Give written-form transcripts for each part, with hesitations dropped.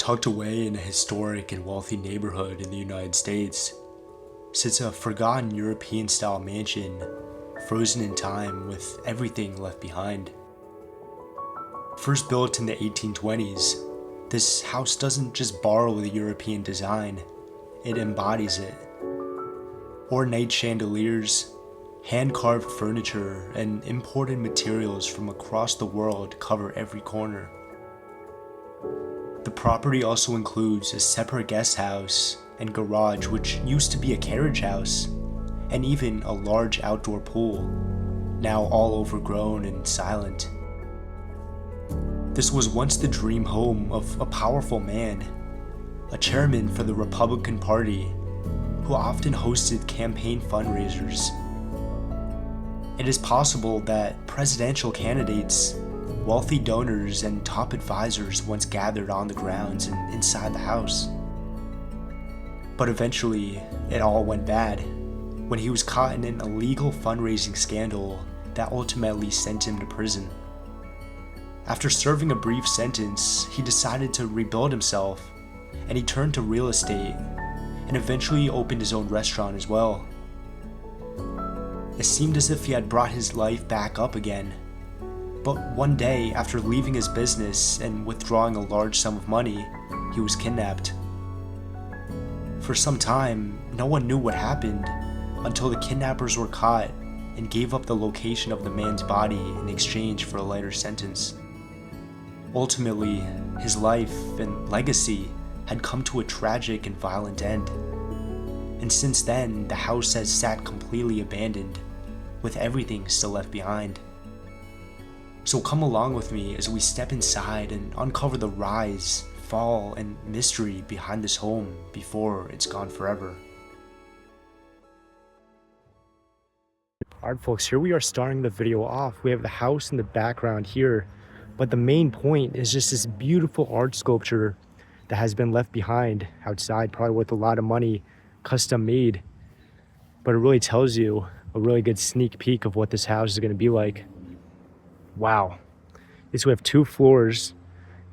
tucked away in a historic and wealthy neighborhood in the United States, sits a forgotten European-style mansion, frozen in time with everything left behind. First built in the 1820s, this house doesn't just borrow the European design, it embodies it. Ornate chandeliers, hand-carved furniture, and imported materials from across the world cover every corner. The property also includes a separate guest house and garage, which used to be a carriage house, and even a large outdoor pool, now all overgrown and silent. This was once the dream home of a powerful man, a chairman for the Republican Party, who often hosted campaign fundraisers. It is possible that presidential candidates, wealthy donors, and top advisors once gathered on the grounds and inside the house. But eventually, it all went bad when he was caught in an illegal fundraising scandal that ultimately sent him to prison. After serving a brief sentence, he decided to rebuild himself, and he turned to real estate and eventually opened his own restaurant as well. It seemed as if he had brought his life back up again. But one day, after leaving his business and withdrawing a large sum of money, he was kidnapped. For some time, no one knew what happened until the kidnappers were caught and gave up the location of the man's body in exchange for a lighter sentence. Ultimately, his life and legacy had come to a tragic and violent end. And since then, the house has sat completely abandoned, with everything still left behind. So come along with me as we step inside and uncover the rise, fall, and mystery behind this home before it's gone forever. Alright folks, here we are starting the video off. We have the house in the background here, but the main point is just this beautiful art sculpture that has been left behind outside, probably worth a lot of money, custom made. But it really tells you a really good sneak peek of what this house is going to be like. Wow. So we have 2 floors,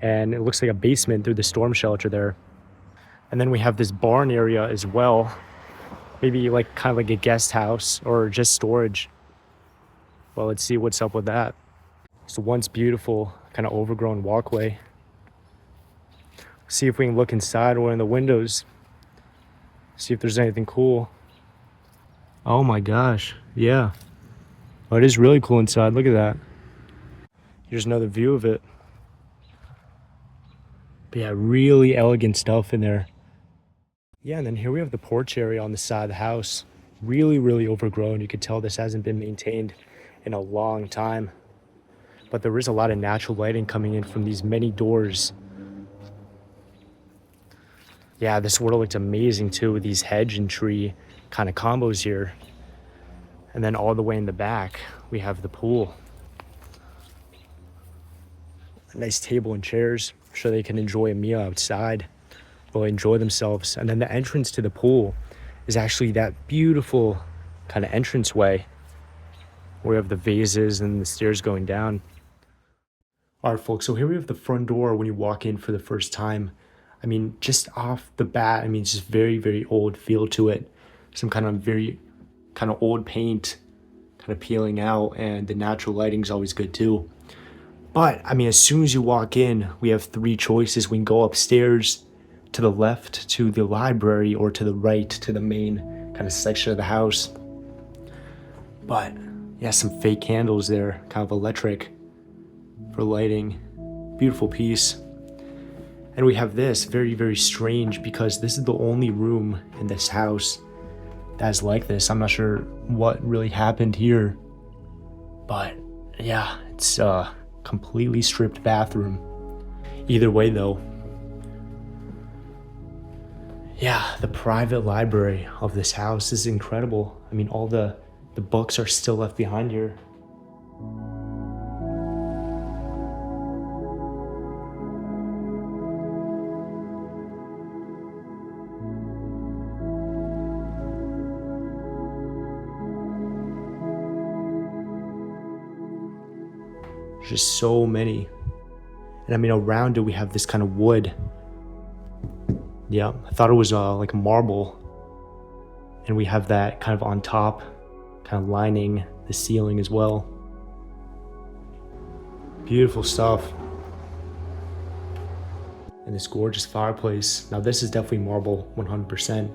and it looks like a basement through the storm shelter there. And then we have this barn area as well. Maybe like kind of like a guest house or just storage. Well, let's see what's up with that. It's a once beautiful kind of overgrown walkway. See if we can look inside or in the windows. See if there's anything cool. Oh my gosh, yeah. Oh, it is really cool inside, look at that. Here's another view of it. But yeah, really elegant stuff in there. Yeah, and then here we have the porch area on the side of the house. Really, really overgrown. You could tell this hasn't been maintained in a long time. But there is a lot of natural lighting coming in from these many doors. Yeah, this world looked amazing too with these hedge and tree kind of combos here. And then all the way in the back, we have the pool. A nice table and chairs so they can enjoy a meal outside, really enjoy themselves. And then the entrance to the pool is actually that beautiful kind of entranceway where we have the vases and the stairs going down. All right, folks, so here we have the front door when you walk in for the first time. I mean, just off the bat, I mean, it's just very, very old feel to it. Some kind of very kind of old paint kind of peeling out, and the natural lighting is always good too. But I mean, as soon as you walk in, we have 3 choices. We can go upstairs, to the left to the library, or to the right to the main kind of section of the house. But yeah, some fake candles there, kind of electric for lighting. Beautiful piece. And we have this, very, very strange, because this is the only room in this house that's like this. I'm not sure what really happened here, but yeah, it's a completely stripped bathroom. Either way though, yeah, the private library of this house is incredible. I mean, all the books are still left behind here. Just so many. And I mean, around it we have this kind of wood Yeah, I thought it was like a marble. And we have that kind of on top, kind of lining the ceiling as well. Beautiful stuff. And this gorgeous fireplace. Now this is definitely marble, 100%.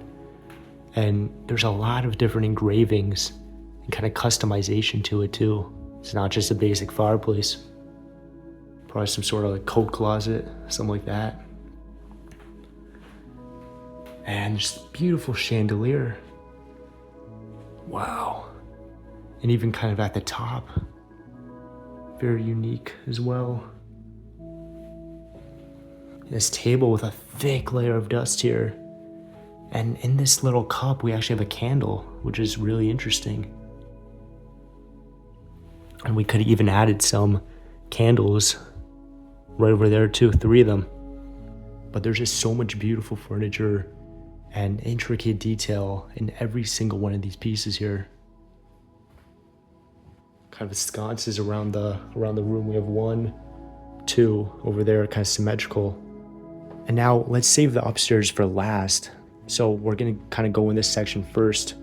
And there's a lot of different engravings and kind of customization to it too. It's not just a basic fireplace. Probably some sort of like coat closet, something like that. And just beautiful chandelier. Wow. And even kind of at the top, very unique as well. This table with a thick layer of dust here. And in this little cup, we actually have a candle, which is really interesting. And we could have even added some candles right over there too, 3 of them. But there's just so much beautiful furniture and intricate detail in every single one of these pieces here. Kind of sconces around the room. We have 1, 2 over there, kind of symmetrical. And now let's save the upstairs for last. So we're gonna kind of go in this section first.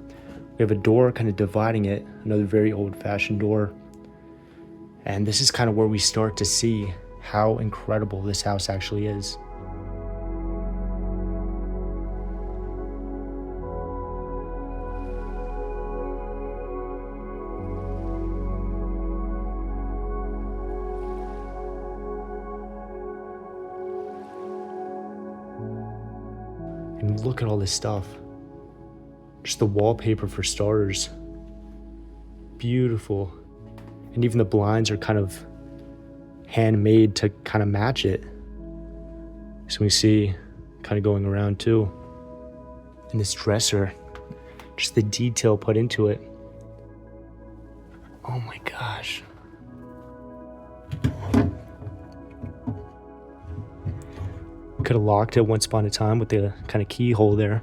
We have a door kind of dividing it, another very old-fashioned door. And this is kind of where we start to see how incredible this house actually is. And look at all this stuff. Just the wallpaper for starters. Beautiful. And even the blinds are kind of handmade to kind of match it. So we see kind of going around too. And this dresser, just the detail put into it. Oh my gosh. Could have locked it once upon a time with the kind of keyhole there.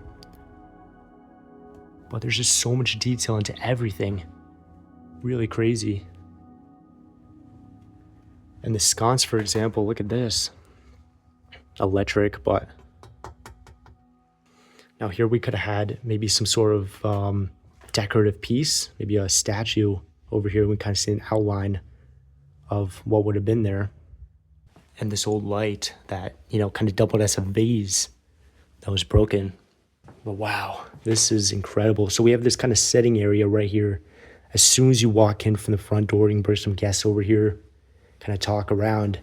But there's just so much detail into everything. Really crazy. And the sconce, for example, look at this. Electric, but now here we could have had maybe some sort of decorative piece, maybe a statue over here. We kind of see an outline of what would have been there. And this old light that, you know, kind of doubled as a vase that was broken. But wow, this is incredible. So we have this kind of sitting area right here. As soon as you walk in from the front door, you can bring some guests over here, kind of talk around.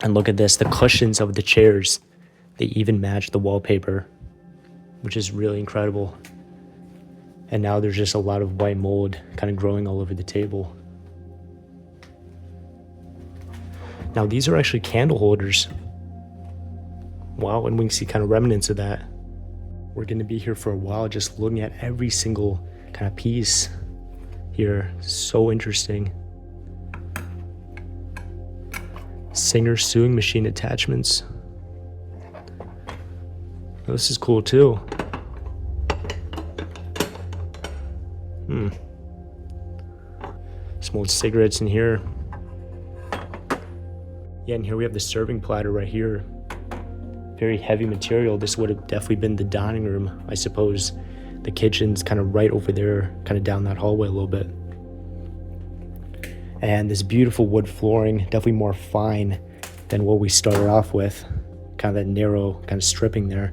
And look at this, the cushions of the chairs, they even match the wallpaper, which is really incredible. And now there's just a lot of white mold kind of growing all over the table. Now these are actually candle holders. Wow, and we can see kind of remnants of that. We're gonna be here for a while just looking at every single kind of piece here. So interesting. Singer sewing machine attachments. Oh, this is cool too. Some old cigarettes in here. Yeah, and here we have the serving platter right here. Very heavy material. This would have definitely been the dining room, I suppose. The kitchen's kind of right over there, kind of down that hallway a little bit. And this beautiful wood flooring, definitely more fine than what we started off with. Kind of that narrow kind of stripping there.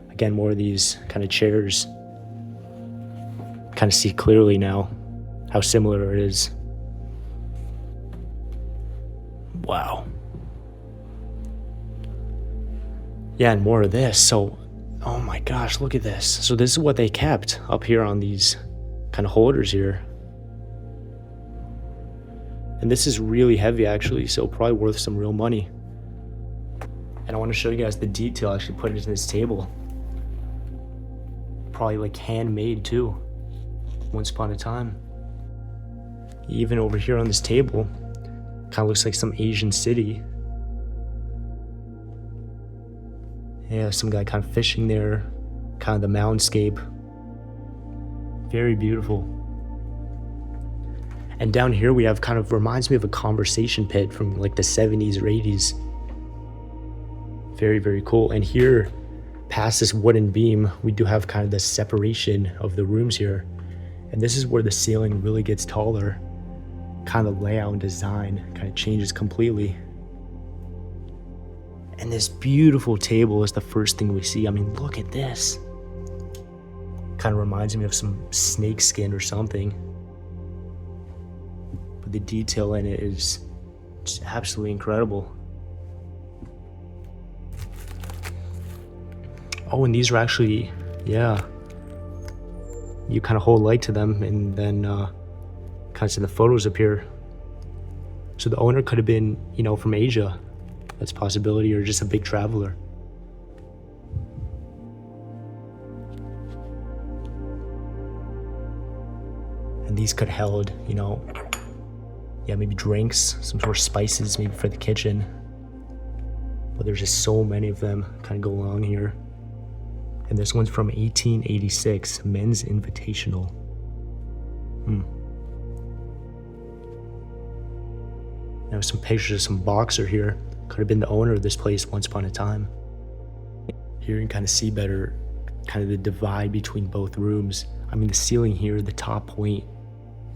Again, more of these kind of chairs. Kind of see clearly now how similar it is. Wow. Yeah, and more of this. So, oh my gosh, look at this. So this is what they kept up here on these kind of holders here. And this is really heavy actually, so probably worth some real money. And I want to show you guys the detail I actually put into this table. Probably like handmade too, once upon a time. Even over here on this table, kind of looks like some Asian city. Yeah, some guy kind of fishing there, kind of the moundscape. Very beautiful. And down here we have kind of, reminds me of a conversation pit from like the 70s or 80s. Very, very cool. And here, past this wooden beam, we do have kind of the separation of the rooms here. And this is where the ceiling really gets taller. Kind of layout and design kind of changes completely. And this beautiful table is the first thing we see. I mean, look at this. Kind of reminds me of some snake skin or something. But the detail in it is just absolutely incredible. Oh, and these are actually, yeah. You kind of hold light to them and then kind of see the photos appear. So the owner could have been, you know, from Asia. That's a possibility, or just a big traveler. And these could have held, you know, yeah, maybe drinks, some sort of spices, maybe for the kitchen. But there's just so many of them kind of go along here. And this one's from 1886, Men's Invitational. Now some pictures of some boxer here. Could have been the owner of this place once upon a time. Here you can kind of see better kind of the divide between both rooms. I mean, the ceiling here, the top point,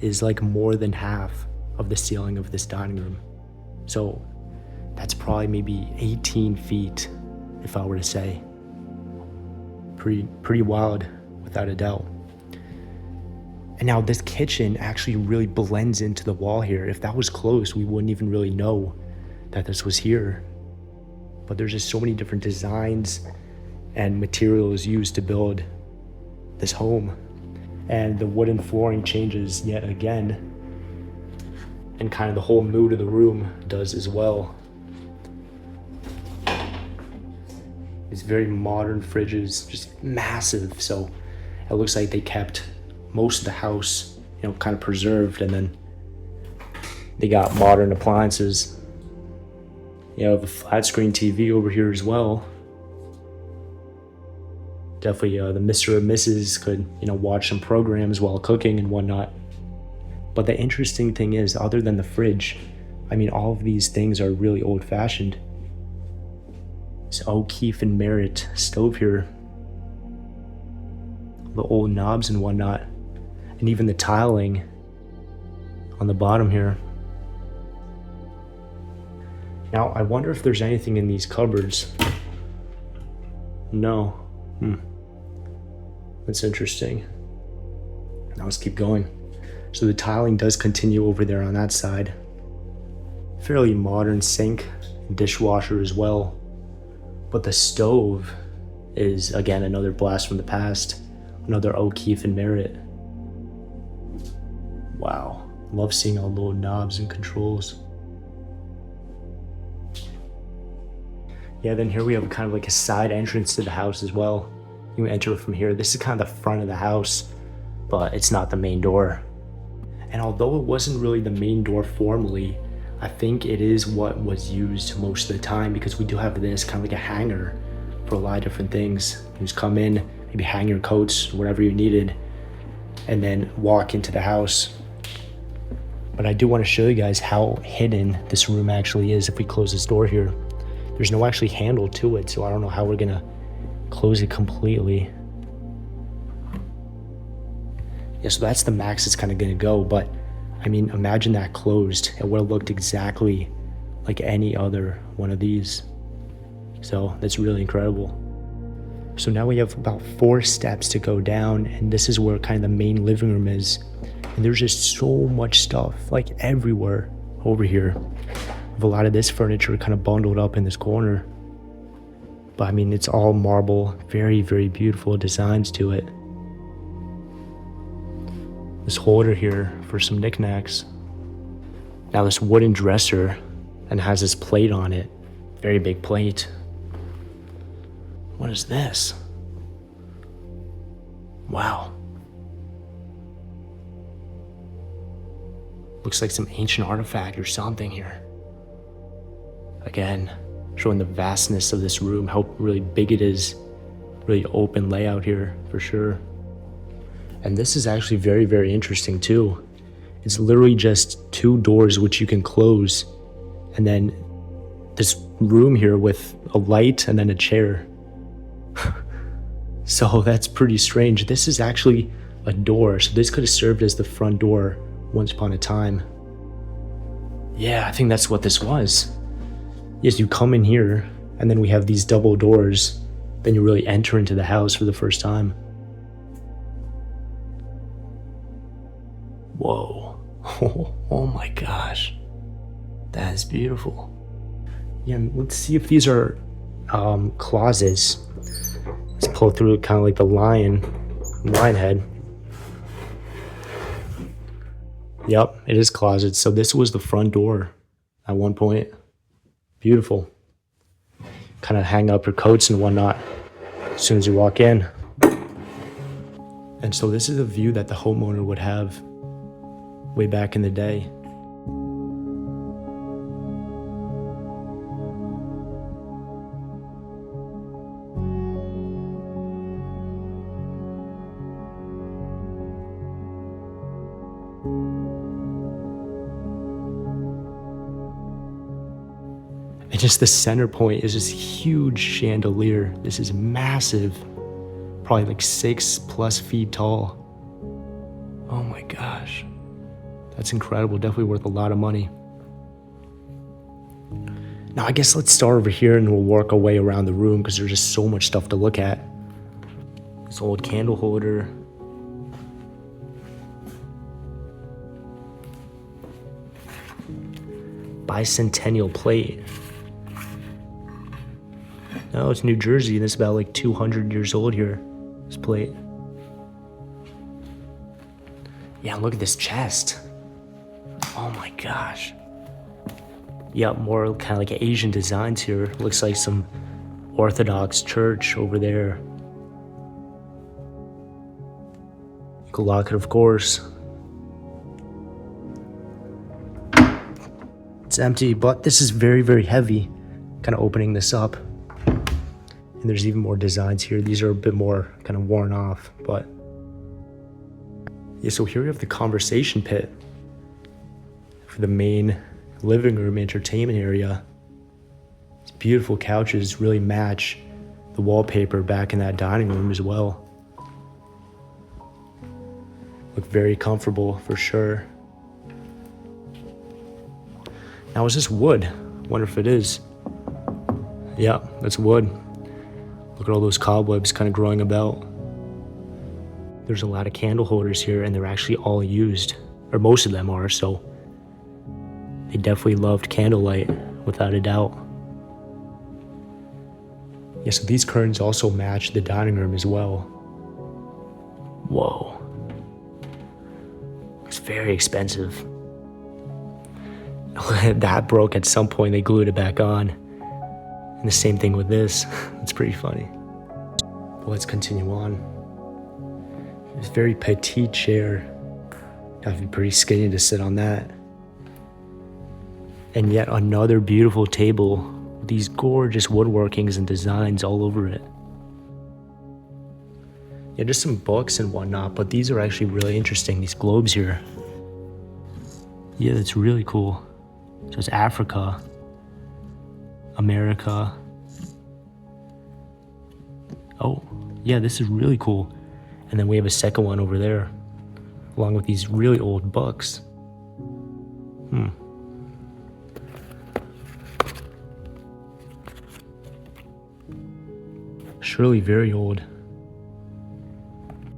is like more than half of the ceiling of this dining room. So that's probably maybe 18 feet, if I were to say. Pretty wild, without a doubt. And now this kitchen actually really blends into the wall here. If that was close, we wouldn't even really know that this was here. But there's just so many different designs and materials used to build this home. And the wooden flooring changes yet again. And kind of the whole mood of the room does as well. These very modern fridges, just massive. So it looks like they kept most of the house, you know, kind of preserved, and then they got modern appliances. You know, the flat screen TV over here as well. Definitely the Mr. and Mrs. could, you know, watch some programs while cooking and whatnot. But the interesting thing is, other than the fridge, I mean, all of these things are really old-fashioned. This O'Keefe and Merritt stove here. The old knobs and whatnot. And even the tiling on the bottom here. Now, I wonder if there's anything in these cupboards. No. That's interesting. Now let's keep going. So the tiling does continue over there on that side. Fairly modern sink, dishwasher as well. But the stove is, again, another blast from the past. Another O'Keefe and Merritt. Wow. Love seeing all the little knobs and controls. Yeah, then here we have kind of like a side entrance to the house as well. You enter from here. This is kind of the front of the house, but it's not the main door. And although it wasn't really the main door formally, I think it is what was used most of the time, because we do have this kind of like a hanger for a lot of different things. You just come in, maybe hang your coats, whatever you needed, and then walk into the house. But I do want to show you guys how hidden this room actually is if we close this door here. There's no actually handle to it, so I don't know how we're gonna close it completely. Yeah, so that's the max it's kind of gonna go, but I mean, imagine that closed. It would have looked exactly like any other one of these. So that's really incredible. So now we have about 4 steps to go down, and this is where kind of the main living room is. And there's just so much stuff, like everywhere over here. With a lot of this furniture kind of bundled up in this corner. But I mean, it's all marble, very, very beautiful designs to it. This holder here for some knickknacks. Now this wooden dresser, and has this plate on it. Very big plate. What is this? Wow. Looks like some ancient artifact or something here. Again, showing the vastness of this room, how really big it is. Really open layout here, for sure. And this is actually very, very interesting too. It's literally just 2 doors which you can close, and then this room here with a light and then a chair. So that's pretty strange. This is actually a door, so this could have served as the front door once upon a time. Yeah, I think that's what this was. Yes, you come in here, and then we have these double doors. Then you really enter into the house for the first time. Whoa. Oh my gosh. That is beautiful. Yeah, let's see if these are closets. Let's pull through kind of like the lion head. Yep, it is closets. So this was the front door at one point. Beautiful. Kind of hang up your coats and whatnot as soon as you walk in. And so this is a view that the homeowner would have way back in the day. And just the center point is this huge chandelier. This is massive, probably like 6+ feet tall. Oh my gosh, that's incredible. Definitely worth a lot of money. Now I guess let's start over here and we'll work our way around the room because there's just so much stuff to look at. This old candle holder. Bicentennial plate. No, it's New Jersey, and it's about like 200 years old here, this plate. Yeah, look at this chest. Oh my gosh. Yep, more kind of like Asian designs here. Looks like some Orthodox church over there. You can lock it, of course. It's empty, but this is very, very heavy. Kind of opening this up. And there's even more designs here. These are a bit more kind of worn off, but yeah, so here we have the conversation pit for the main living room entertainment area. These beautiful couches really match the wallpaper back in that dining room as well. Look very comfortable for sure. Now, is this wood? Wonder if it is. Yeah, that's wood. Look at all those cobwebs kind of growing about. There's a lot of candle holders here, and they're actually all used, or most of them are, so they definitely loved candlelight, without a doubt. Yeah, so these curtains also match the dining room as well. Whoa. It's very expensive. That broke at some point, they glued it back on. And the same thing with this. It's pretty funny. But let's continue on. This very petite chair. You have to be pretty skinny to sit on that. And yet another beautiful table with these gorgeous woodworkings and designs all over it. Yeah, just some books and whatnot, but these are actually really interesting, these globes here. Yeah, that's really cool. So it's Africa, America. Oh, yeah, this is really cool. And then we have a second one over there, along with these really old books. Surely very old.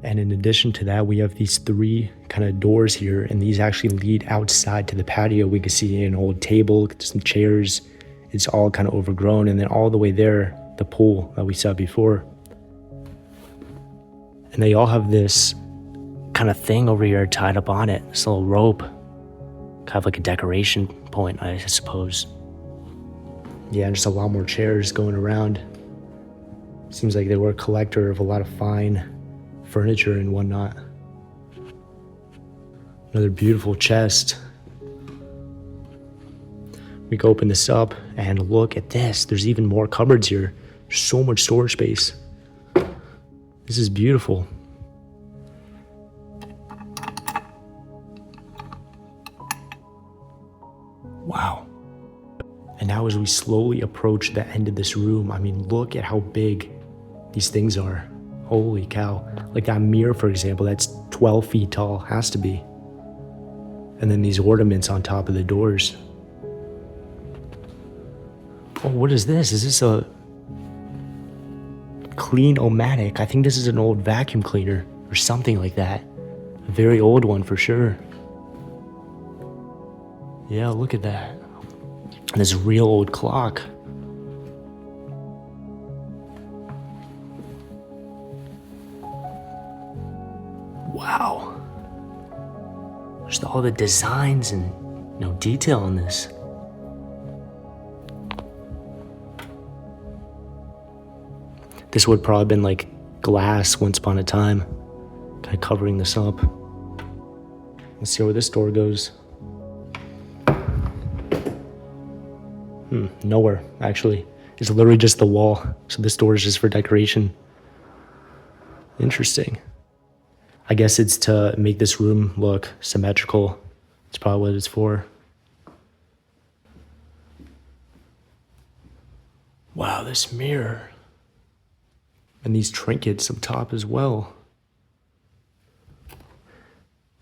And in addition to that, we have these 3 kind of doors here, and these actually lead outside to the patio. We can see an old table, some chairs. It's all kind of overgrown, and then all the way there, the pool that we saw before. And they all have this kind of thing over here tied up on it, this little rope, kind of like a decoration point, I suppose. Yeah, and just a lot more chairs going around. Seems like they were a collector of a lot of fine furniture and whatnot. Another beautiful chest. We can open this up and look at this. There's even more cupboards here. There's so much storage space. This is beautiful. Wow. And now as we slowly approach the end of this room, I mean, look at how big these things are. Holy cow. Like that mirror, for example, that's 12 feet tall, has to be. And then these ornaments on top of the doors. Oh, what is this? Is this a clean-o-matic? I think this is an old vacuum cleaner or something like that. A very old one for sure. Yeah, look at that. And this real old clock. Wow. Just all the designs and detail on this. This would probably have been like glass once upon a time, kind of covering this up. Let's see where this door goes. Nowhere, actually. It's literally just the wall. So this door is just for decoration. Interesting. I guess it's to make this room look symmetrical. That's probably what it's for. Wow, this mirror. And these trinkets up top as well.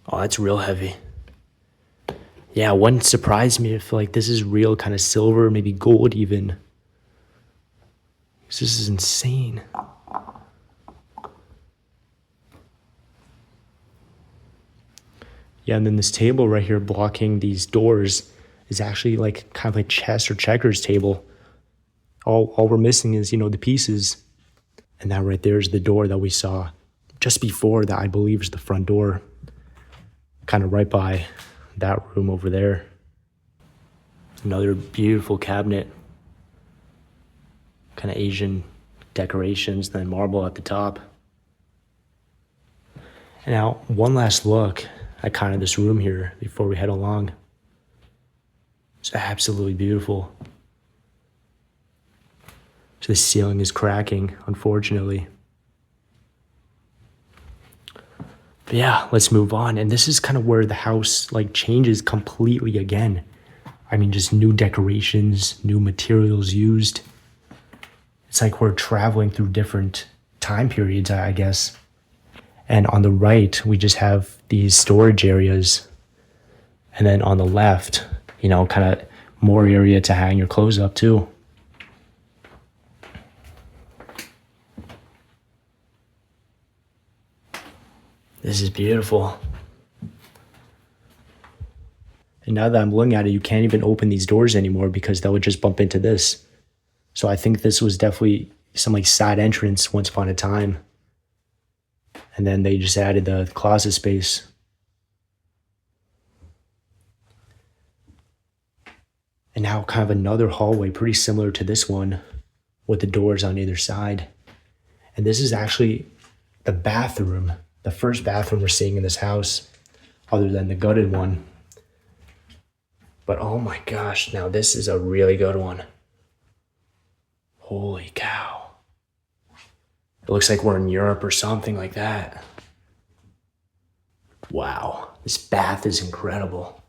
Oh, that's real heavy. Yeah, it wouldn't surprise me if like this is real kind of silver, maybe gold even. This is insane. Yeah, and then this table right here blocking these doors is actually like kind of a chess or checkers table. All we're missing is, the pieces. And that right there is the door that we saw just before that, I believe, is the front door. Kind of right by that room over there. Another beautiful cabinet. Kind of Asian decorations, then marble at the top. And now, one last look at kind of this room here before we head along. It's absolutely beautiful. So the ceiling is cracking, unfortunately. But yeah, let's move on. And this is kind of where the house like changes completely again. I mean, just new decorations, new materials used. It's like we're traveling through different time periods, I guess. And on the right, we just have these storage areas. And then on the left, kind of more area to hang your clothes up too. This is beautiful. And now that I'm looking at it, you can't even open these doors anymore because that would just bump into this. So I think this was definitely some like side entrance once upon a time. And then they just added the closet space. And now kind of another hallway pretty similar to this one with the doors on either side. And this is actually the bathroom. The first bathroom we're seeing in this house, other than the gutted one. But oh my gosh, now this is a really good one. Holy cow. It looks like we're in Europe or something like that. Wow, this bath is incredible.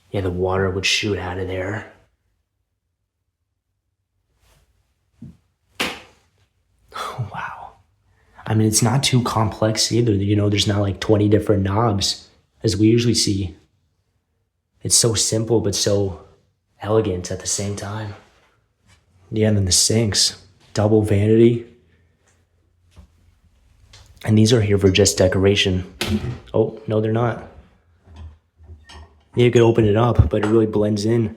Yeah, the water would shoot out of there. Oh, wow. I mean, it's not too complex either. There's not like 20 different knobs as we usually see. It's so simple, but so elegant at the same time. Yeah, and then the sinks, double vanity. And these are here for just decoration. Oh, no, they're not. Yeah, you could open it up, but it really blends in.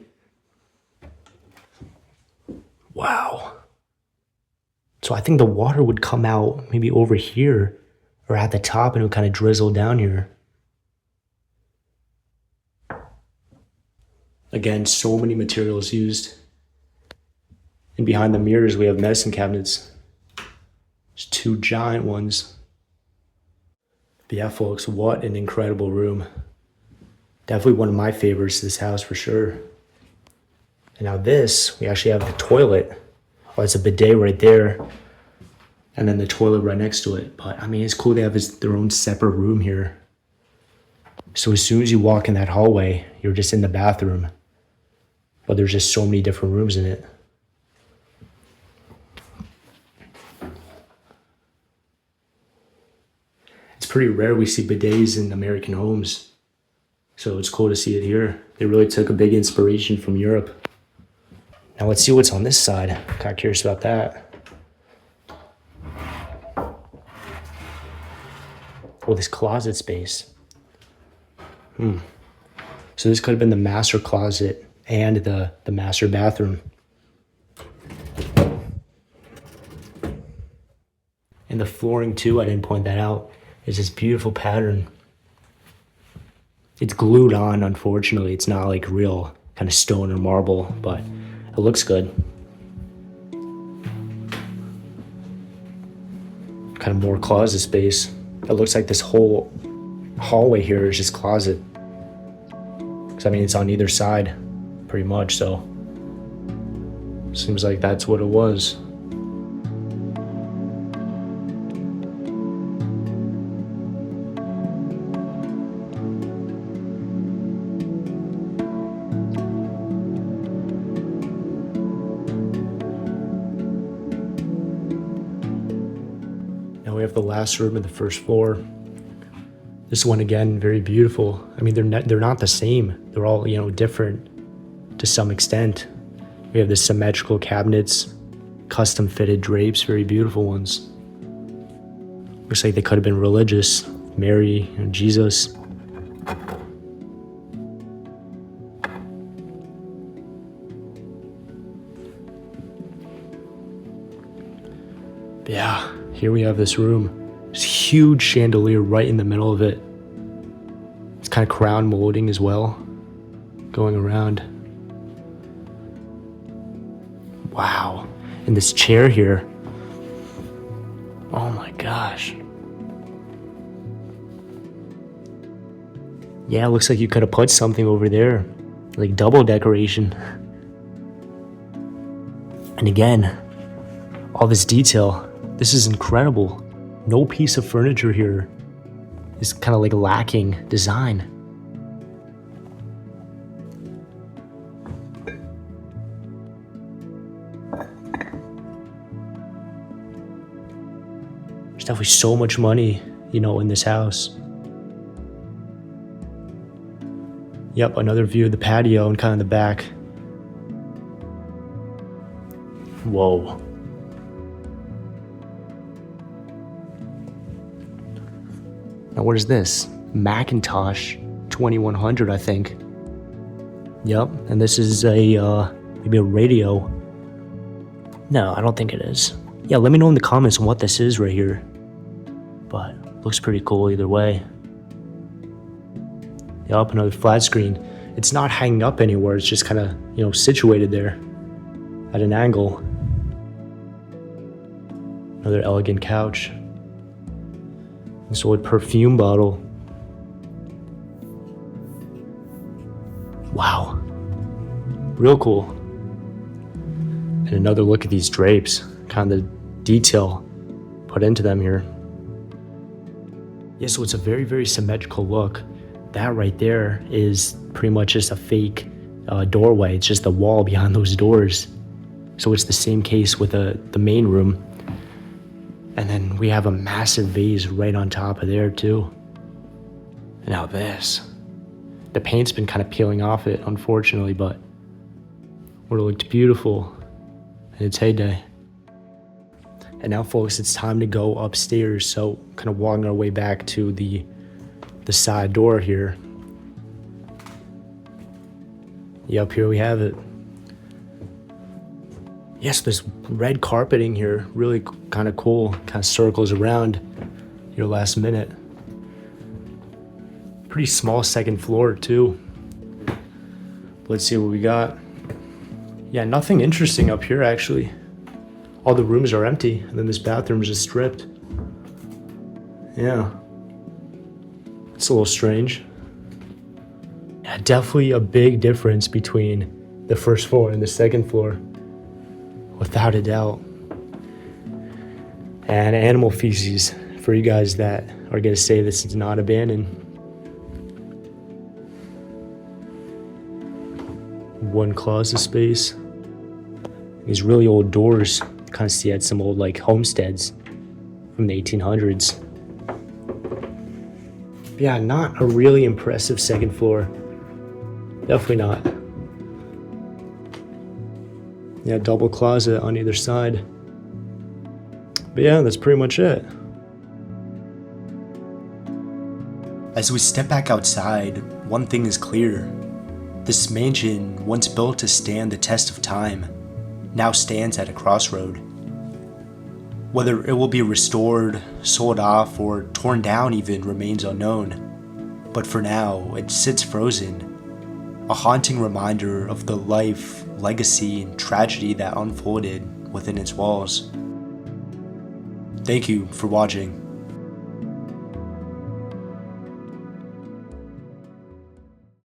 Wow. So I think the water would come out maybe over here or at the top and it would kind of drizzle down here. Again, so many materials used. And behind the mirrors, we have medicine cabinets. There's two giant ones. But yeah, folks, what an incredible room. Definitely one of my favorites of this house for sure. And now this, we actually have the toilet. Oh, it's a bidet right there. And then the toilet right next to it. But I mean, it's cool they have their own separate room here. So as soon as you walk in that hallway, you're just in the bathroom. But there's just so many different rooms in it. It's pretty rare we see bidets in American homes. So it's cool to see it here. They really took a big inspiration from Europe. Now let's see what's on this side. Kind of curious about that. Oh, this closet space. So this could have been the master closet and the master bathroom. And the flooring too, I didn't point that out, is this beautiful pattern. It's glued on, unfortunately. It's not like real kind of stone or marble, but it looks good. Kind of more closet space. It looks like this whole hallway here is just closet. Because I mean, it's on either side, pretty much, so seems like that's what it was. Now we have the last room in the first floor. This one again, very beautiful. I mean, they're not the same. They're all, you know, different to some extent. We have the symmetrical cabinets, custom fitted drapes, very beautiful ones. Looks like they could have been religious. Mary and Jesus. Yeah, here we have this room. This huge chandelier right in the middle of it. It's kind of crown molding as well, going around. Wow. And this chair here. Oh my gosh. Yeah, it looks like you could have put something over there. Like double decoration. And again, all this detail. This is incredible. No piece of furniture here is kind of like lacking design. There's definitely so much money, you know, in this house. Yep, another view of the patio and kind of the back. Whoa. Now what is this? Macintosh 2100, I think. Yep, and this is a maybe a radio. No, I don't think it is. Yeah, let me know in the comments what this is right here. But looks pretty cool either way. Yep, another flat screen. It's not hanging up anywhere. It's just kind of, you know, situated there at an angle. Another elegant couch. This old perfume bottle. Wow. Real cool. And another look at these drapes. Kind of the detail put into them here. Yeah, so it's a very, very symmetrical look. That right there is pretty much just a fake doorway. It's just the wall behind those doors. So it's the same case with the main room. And then we have a massive vase right on top of there too. And now this. The paint's been kind of peeling off it, unfortunately, but would have looked beautiful in its heyday. And now, folks, it's time to go upstairs. So kind of walking our way back to the side door here. Yep, here we have it. Yes, this red carpeting here, really kind of cool, kind of circles around your last minute. Pretty small second floor too. Let's see what we got. Yeah, nothing interesting up here actually. All the rooms are empty, and then this bathroom is just stripped. Yeah. It's a little strange. Yeah, definitely a big difference between the first floor and the second floor. Without a doubt. And animal feces for you guys that are gonna say this is not abandoned. one closet space. These really old doors. Kind of see at some old like homesteads from the 1800s. But yeah, not a really impressive second floor. Definitely not. Yeah, double closet on either side. But yeah, that's pretty much it. As we step back outside, one thing is clear. This mansion, once built to stand the test of time, now stands at a crossroad. Whether it will be restored, sold off, or torn down even remains unknown. But for now, it sits frozen, a haunting reminder of the life, legacy, and tragedy that unfolded within its walls. Thank you for watching.